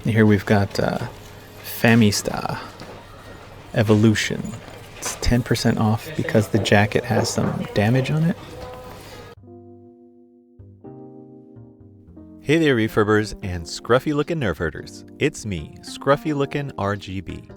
Here we've got Famista Evolution. It's 10% off because the jacket has some damage on it. Hey there, refurbers and scruffy-looking nerf herders. It's me, scruffy-looking RGB.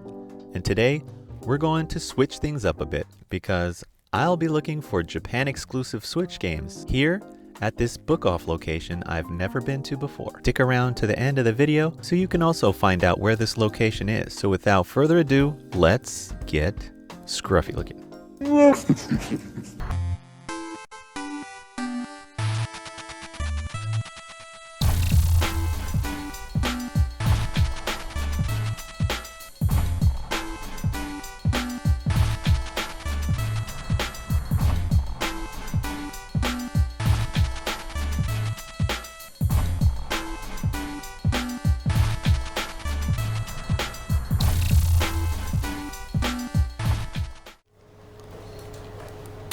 And today, we're going to switch things up a bit because I'll be looking for Japan-exclusive Switch games here at this Bookoff location I've never been to before. Stick around to the end of the video so you can also find out where this location is. So without further ado, let's get scruffy looking.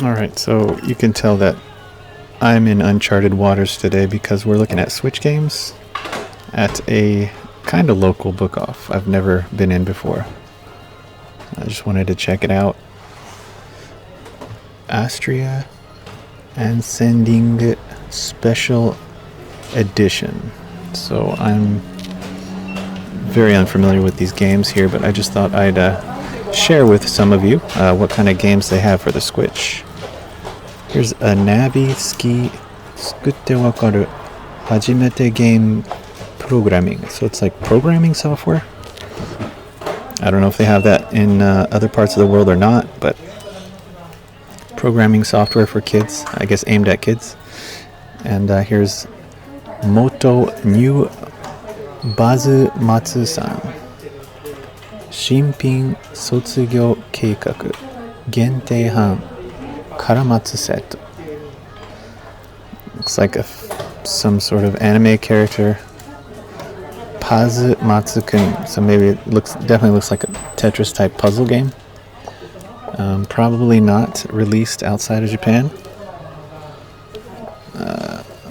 Alright, so you can tell that I'm in uncharted waters today because we're looking at Switch games at a kind of local Bookoff I've never been in before. I just wanted to check it out. Astria and Sending Special Edition. So I'm very unfamiliar with these games here, but I just thought I'd share with some of you what kind of games they have for the Switch. Here's a Navi Ski Tsukutte Wakaru Hajimete Game Programming. So it's like programming software. I don't know if they have that in other parts of the world or not, but programming software for kids, I guess aimed at kids. And here's Moto New Bazu Matsu-san. Shinpin Sotsugyo Keikaku Gentei Han Karamatsu set. Looks like some sort of anime character. Pazu Matsu-kun. So maybe it definitely looks like a Tetris type puzzle game. Probably not released outside of Japan.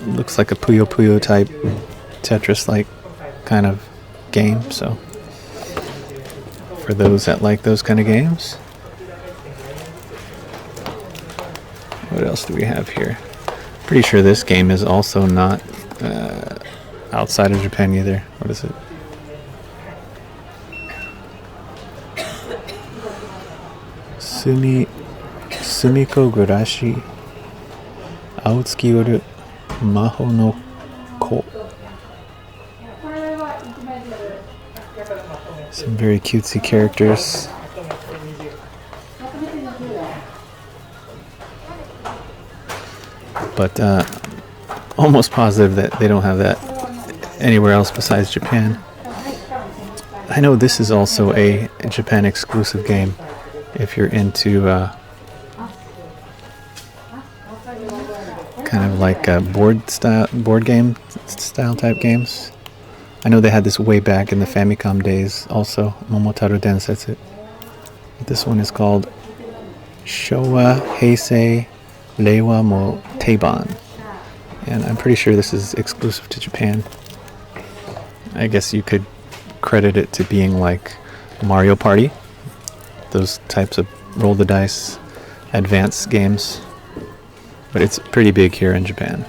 Looks like a Puyo Puyo type Tetris like kind of game. So for those that like those kind of games. What else do we have here? Pretty sure this game is also not outside of Japan either. What is it? Sumiko Gurashi Aotsuki Yoru Maho no Ko. Some very cutesy characters. But almost positive that they don't have that anywhere else besides Japan. I know this is also a Japan exclusive game if you're into kind of like board game style type games. I know they had this way back in the Famicom days also, Momotaro Densetsu. This one is called Showa Heisei Reiwa mo Teiban, and I'm pretty sure this is exclusive to Japan. I guess you could credit it to being like Mario Party, those types of roll the dice advanced games, but it's pretty big here in Japan.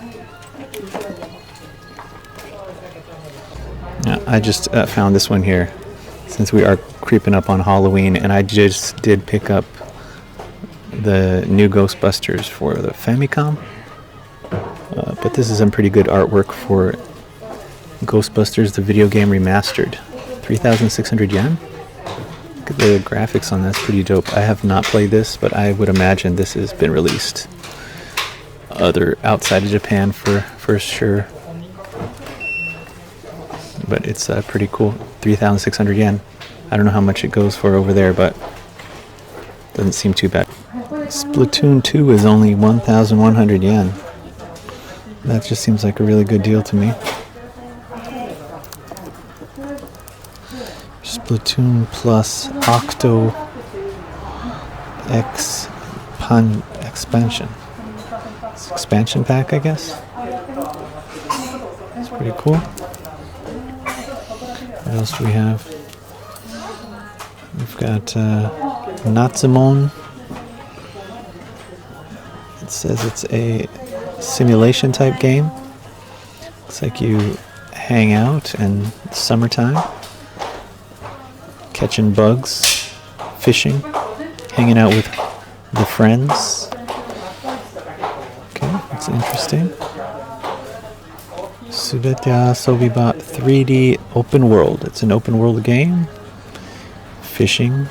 Now, I just found this one here since we are creeping up on Halloween, and I just did pick up the new Ghostbusters for the Famicom, but this is some pretty good artwork for Ghostbusters, the video game remastered. 3,600 yen? Look at the graphics on that, it's pretty dope. I have not played this, but I would imagine this has been released outside of Japan for sure. But it's pretty cool. 3,600 yen. I don't know how much it goes for over there, but doesn't seem too bad. Splatoon 2 is only 1,100 yen. That just seems like a really good deal to me. Splatoon plus Octo expansion. It's expansion pack, I guess. It's pretty cool. What else do we have? We've got Natsumon. It says it's a simulation type game. Looks like you hang out in summertime, catching bugs, fishing, hanging out with the friends. Okay, that's interesting. Subete Sobiba 3D open world. It's an open world game. Fishing,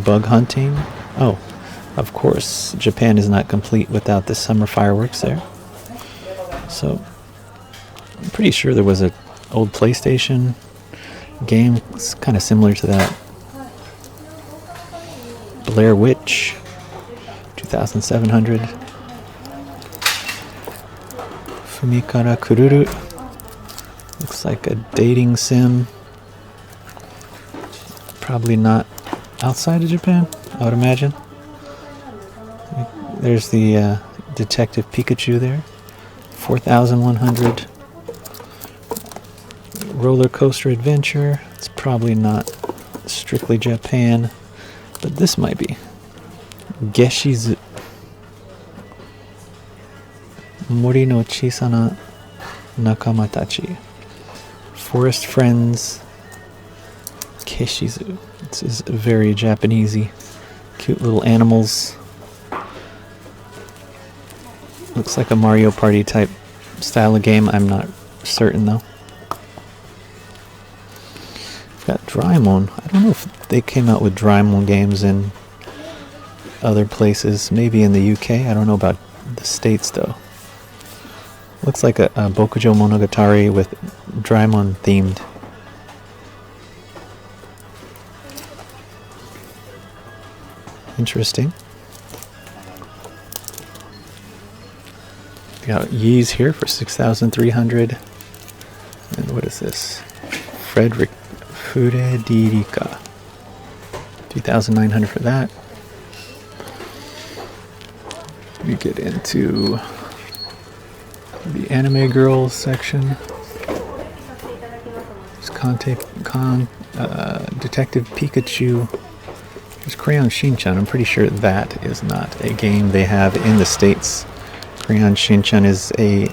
bug hunting. Oh, of course, Japan is not complete without the summer fireworks there. So, I'm pretty sure there was an old PlayStation game. It's kind of similar to that. Blair Witch, 2700. Fumikara Kururu. Looks like a dating sim. Probably not outside of Japan, I would imagine. There's the Detective Pikachu there. 4100. Roller Coaster Adventure. It's probably not strictly Japan, but this might be. Geshizu. Mori no Chisana Nakama Tachi. Forest Friends. Keshizu. This is very Japanesey. Cute little animals. Looks like a Mario Party type style of game. I'm not certain though. We've got Draimon. I don't know if they came out with Draimon games in other places. Maybe in the UK. I don't know about the States though. Looks like a Bokujo Monogatari with Draimon themed. Interesting. We got Yeez here for 6,300. And what is this? Frederika. 2,900 for that. We get into the anime girls section. Detective Pikachu. There's Crayon Shinchan. I'm pretty sure that is not a game they have in the States. Crayon Shinchan is a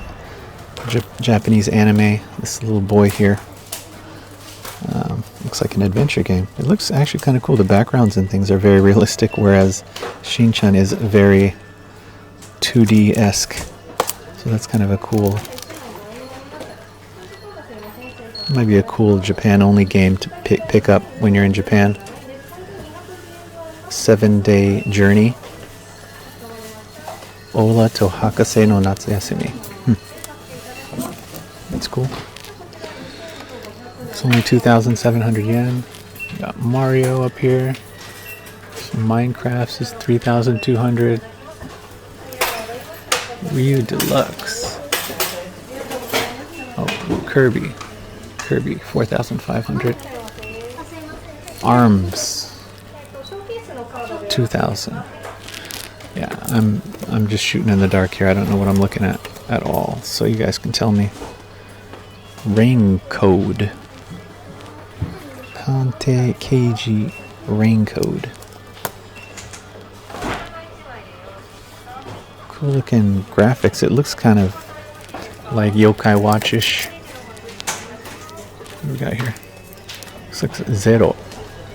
Japanese anime. This little boy here. Looks like an adventure game. It looks actually kind of cool. The backgrounds and things are very realistic, whereas Shinchan is very 2D-esque. So that's kind of a cool... Might be a cool Japan-only game to pick up when you're in Japan. 7-day journey. Ola to Hakase no Natsuyasumi. That's cool. It's only 2,700 yen. Got Mario up here. Minecraft is 3,200. Ryu Deluxe. Oh, Kirby. Kirby, 4,500. Arms. 2,000. Yeah, I'm just shooting in the dark here. I don't know what I'm looking at all. So you guys can tell me. Rain Code. Kante Keiji Rain Code. Cool looking graphics. It looks kind of like Yokai Watch-ish. What do we got here? This looks Zero.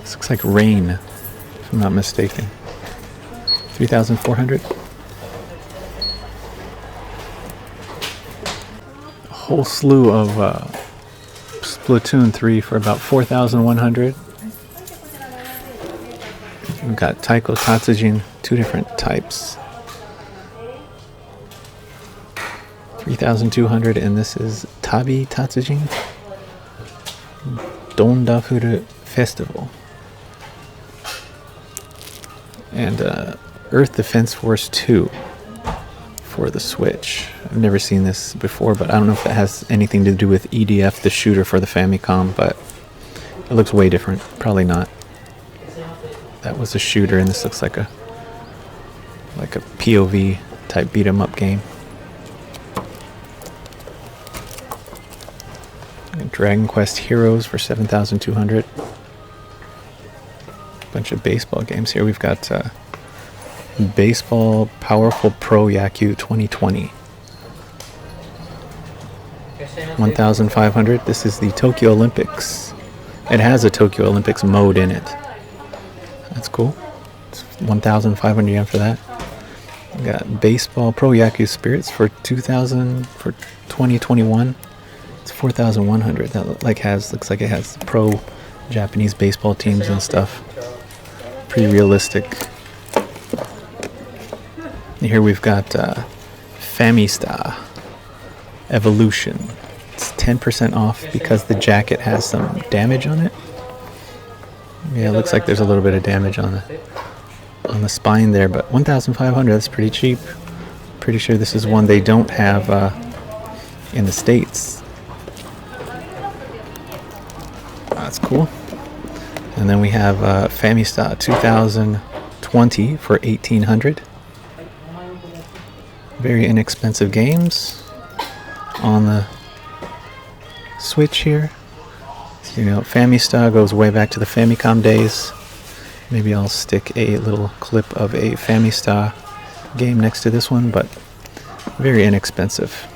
This looks like rain, if I'm not mistaken. 3,400. A whole slew of Splatoon 3 for about 4,100. We've got Taiko Tatsujin, 2 different types. 3,200, and this is Tabi Tatsujin. Dondafuru Festival. And Earth Defense Force 2 for the Switch. I've never seen this before, but I don't know if that has anything to do with EDF, the shooter for the Famicom, but it looks way different. Probably not. That was a shooter, and this looks like a POV type beat 'em up game. Dragon Quest Heroes for 7,200. Bunch of baseball games here. We've got Baseball Powerful Pro Yaku 2020. 1,500. This is the Tokyo Olympics. It has a Tokyo Olympics mode in it. That's cool. It's 1,500 yen for that. We got Baseball Pro Yaku Spirits for 2,000 for 2021. It's 4,100. That looks like it has pro Japanese baseball teams and stuff. Pretty realistic. And here we've got Famista Evolution. It's 10% off because the jacket has some damage on it. Yeah, it looks like there's a little bit of damage on the spine there, but 1,500, that's pretty cheap. Pretty sure this is one they don't have in the States. That's cool. And then we have Famista 2020 for 1,800. Very inexpensive games on the Switch here. So, you know, Famista goes way back to the Famicom days. Maybe I'll stick a little clip of a Famista game next to this one, but very inexpensive.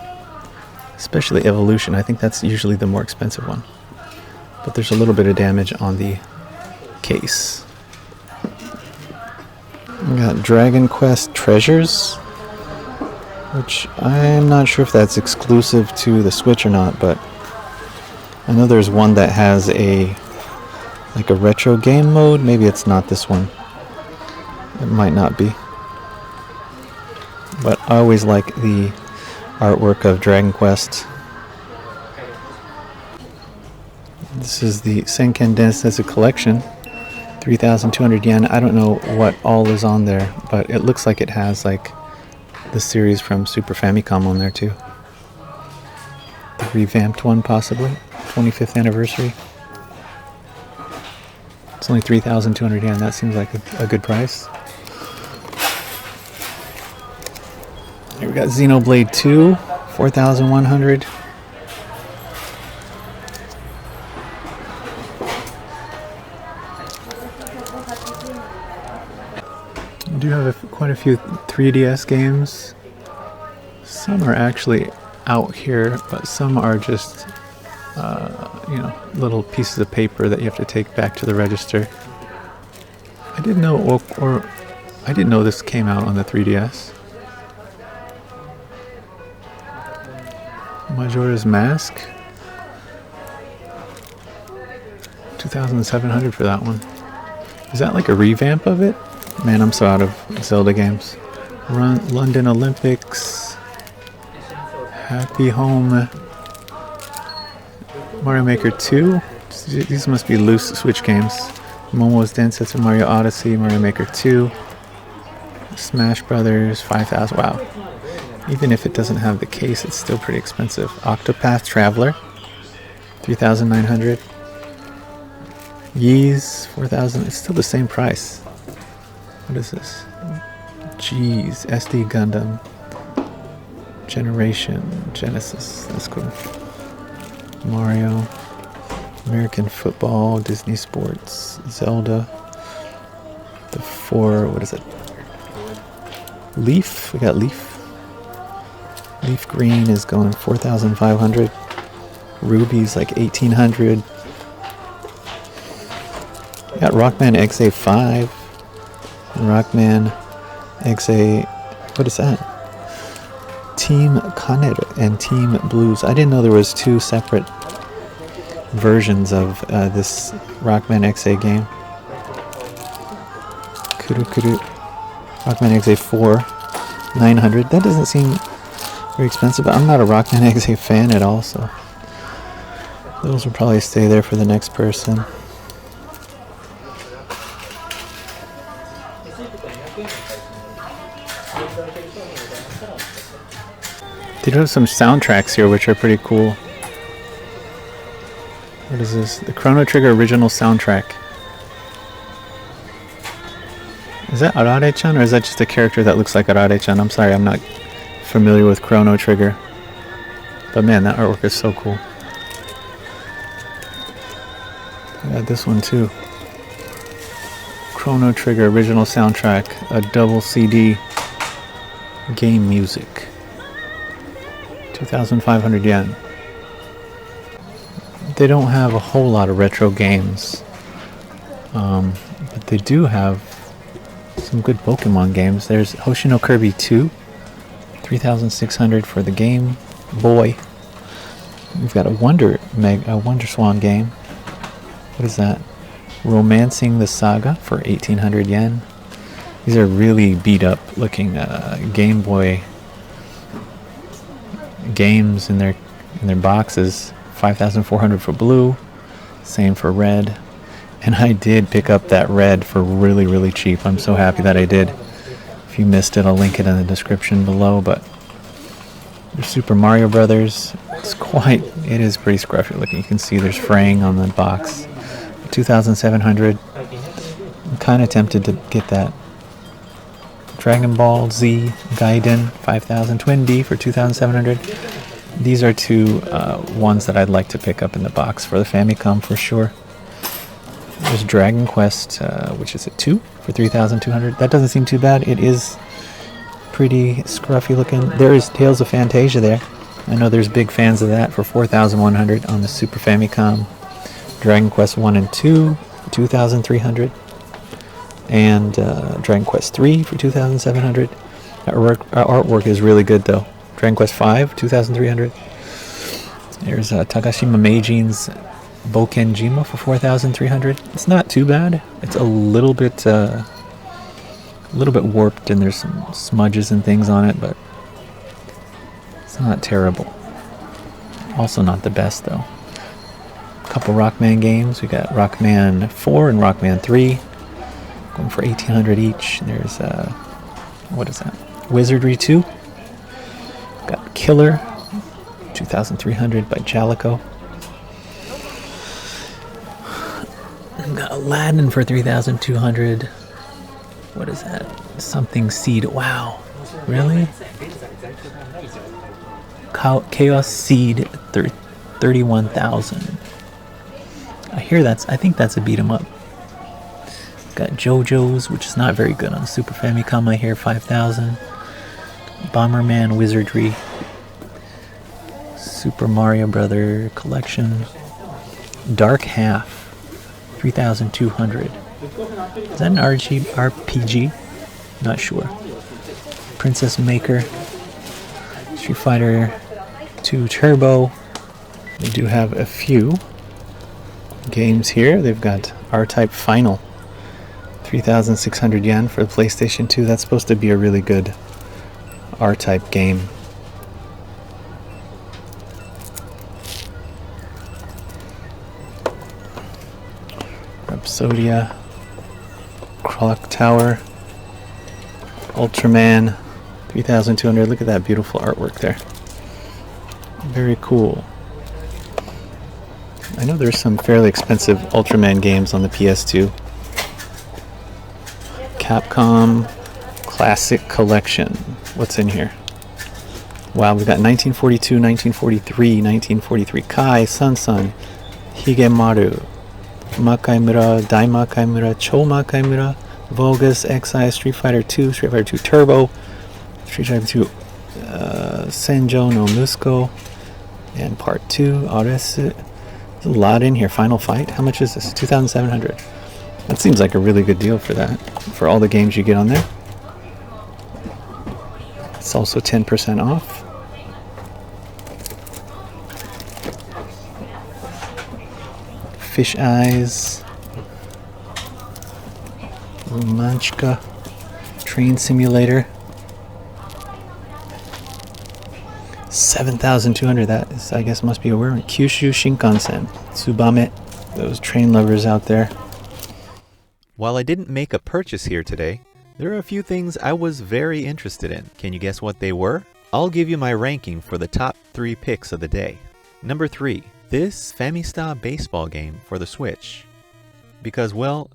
Especially Evolution. I think that's usually the more expensive one. But there's a little bit of damage on the case. We got Dragon Quest Treasures, which I'm not sure if that's exclusive to the Switch or not, but I know there's one that has a retro game mode. Maybe it's not this one. It might not be. But I always like the artwork of Dragon Quest. This is the Senken Densetsu collection. 3,200 yen. I don't know what all is on there, but it looks like it has like the series from Super Famicom on there too. The revamped one possibly. 25th anniversary. It's only 3,200 yen. That seems like a good price. Here we got Xenoblade 2, 4,100. I do have quite a few 3DS games. Some are actually out here, but some are just little pieces of paper that you have to take back to the register. I didn't know, or I didn't know this came out on the 3DS. Majora's Mask, 2,700 for that one. Is that like a revamp of it? Man, I'm so out of Zelda games. London Olympics, Happy Home, Mario Maker 2. These must be loose Switch games. Momo's Densetsu, Mario Odyssey, Mario Maker 2, Smash Brothers, 5,000. Wow. Even if it doesn't have the case, it's still pretty expensive. Octopath Traveler, 3,900. Ys, 4,000. It's still the same price. What is this? Jeez, SD Gundam, Genesis. That's cool. Mario, American Football, Disney Sports, Zelda. What is it? Leaf. We got Leaf. Leaf Green is going 4,500. Ruby's like 1,800. We got Rockman XA5. Rockman XA. What is that? Team Kaneda and Team Blues. I didn't know there was two separate versions of this Rockman XA game. Rockman XA 4, 900. That doesn't seem very expensive, but I'm not a Rockman XA fan at all, so those will probably stay there for the next person. They do have some soundtracks here which are pretty cool. What is this? The Chrono Trigger original soundtrack. Is that Arare-chan, or is that just a character that looks like Arare-chan? I'm sorry, I'm not familiar with Chrono Trigger. But man, that artwork is so cool. Got this one too. Chrono Trigger original soundtrack, a double CD, game music. 2,500 yen. They don't have a whole lot of retro games, but they do have some good Pokemon games. There's Hoshino Kirby 2, 3,600 for the Game Boy. We've got a Wonder Swan game. What is that? Romancing the Saga for 1,800 yen. These are really beat up looking Game Boy games in their boxes. 5,400 for blue, same for red. And I did pick up that red for really, really cheap. I'm so happy that I did. If you missed it, I'll link it in the description below. But there's Super Mario Brothers. It is pretty scruffy looking. You can see there's fraying on the box. 2,700. I'm kind of tempted to get that. Dragon Ball Z Gaiden 5,000. Twin D for 2,700. These are two ones that I'd like to pick up in the box for the Famicom for sure. There's Dragon Quest, which is a 2 for 3,200. That doesn't seem too bad. It is pretty scruffy looking. There is Tales of Fantasia there. I know there's big fans of that for 4,100 on the Super Famicom. Dragon Quest 1 and 2 for 2,300. And Dragon Quest 3 for 2,700. Artwork is really good though. Dragon Quest 5, 2,300. There's Takashima Meijin's Bokenjima for 4,300. It's not too bad. It's a little bit warped, and there's some smudges and things on it, but it's not terrible. Also not the best though. A couple Rockman games. We got Rockman 4 and Rockman 3, going for 1,800 each. There's what is that? Wizardry 2. Got Killer, 2,300 by Jalico. Got Aladdin for 3,200. What is that? Something Seed. Wow. Really? Chaos Seed 31,000. I think that's a beat 'em up. Got JoJo's, which is not very good on the Super Famicom. I hear 5,000. Bomberman Wizardry. Super Mario Brother Collection. Dark Half. 3,200. Is that an RPG? Not sure. Princess Maker. Street Fighter 2 Turbo. They do have a few games here. They've got R-Type Final. 3,600 yen for the PlayStation 2. That's supposed to be a really good R-Type game. Rhapsodia, Clock Tower, Ultraman, 3,200. Look at that beautiful artwork there. Very cool. I know there's some fairly expensive Ultraman games on the PS2. Capcom Classic Collection. What's in here? Wow, we've got 1942, 1943, 1943 Kai, Sun, Higemaru, Makaimura, Daima Kaimura, Cho Makaimura, Vogus, Xi, Street Fighter 2, Street Fighter 2 Turbo, Street Fighter 2 Senjo no Musko, and Part 2, Aresu. There's a lot in here. Final Fight. How much is this? 2,700. That seems like a really good deal for that. For all the games you get on there. It's also 10% off. Fish Eyes. Romanchka. Train Simulator. 7,200. That is, I guess, must be a word. Kyushu Shinkansen. Tsubame. Those train lovers out there. While I didn't make a purchase here today, there are a few things I was very interested in. Can you guess what they were? I'll give you my ranking for the top 3 picks of the day. Number 3, this Famista baseball game for the Switch. Because, well,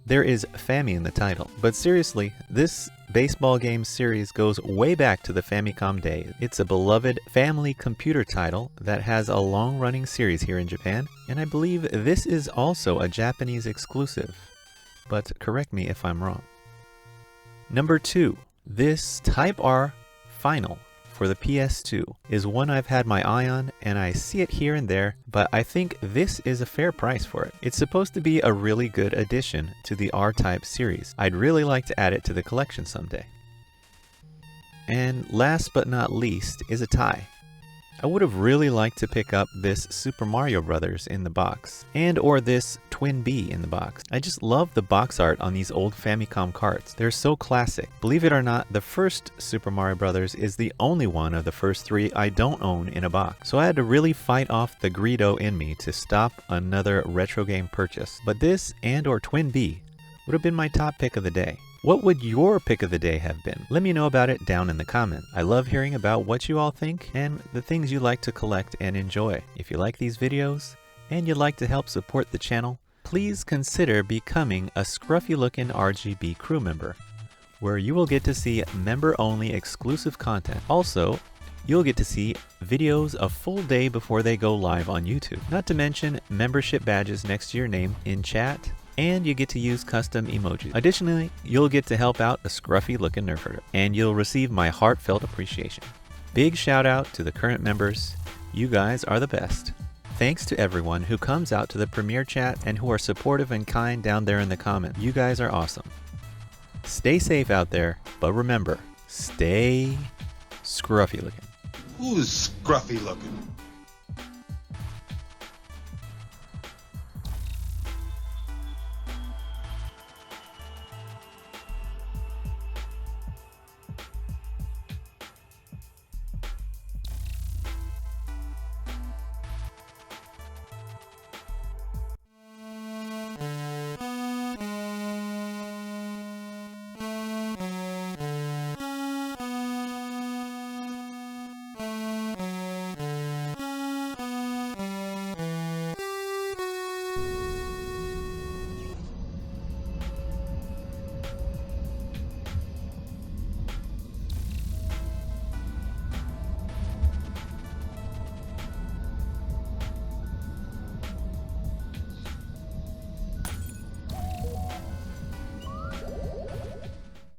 There is Fammy in the title, but seriously, this baseball game series goes way back to the Famicom days. It's a beloved family computer title that has a long-running series here in Japan, and I believe this is also a Japanese exclusive, but correct me if I'm wrong. Number 2. This Type R Final for the PS2 is one I've had my eye on, and I see it here and there, but I think this is a fair price for it. It's supposed to be a really good addition to the R-Type series. I'd really like to add it to the collection someday. And last but not least is a tie. I would have really liked to pick up this Super Mario Bros. In the box, and or this Twin Bee in the box. I just love the box art on these old Famicom carts. They're so classic. Believe it or not, the first Super Mario Bros. Is the only one of the first 3 I don't own in a box. So I had to really fight off the Greedo in me to stop another retro game purchase. But this and or Twin Bee would have been my top pick of the day. What would your pick of the day have been? Let me know about it down in the comments. I love hearing about what you all think and the things you like to collect and enjoy. If you like these videos and you'd like to help support the channel, please consider becoming a Scruffy Lookin' RGB crew member, where you will get to see member-only exclusive content. Also, you'll get to see videos a full day before they go live on YouTube. Not to mention membership badges next to your name in chat, and you get to use custom emojis. Additionally, you'll get to help out a scruffy looking nerf herder, and you'll receive my heartfelt appreciation. Big shout out to the current members. You guys are the best. Thanks to everyone who comes out to the premiere chat and who are supportive and kind down there in the comments. You guys are awesome. Stay safe out there, but remember, stay scruffy looking. Who's scruffy looking?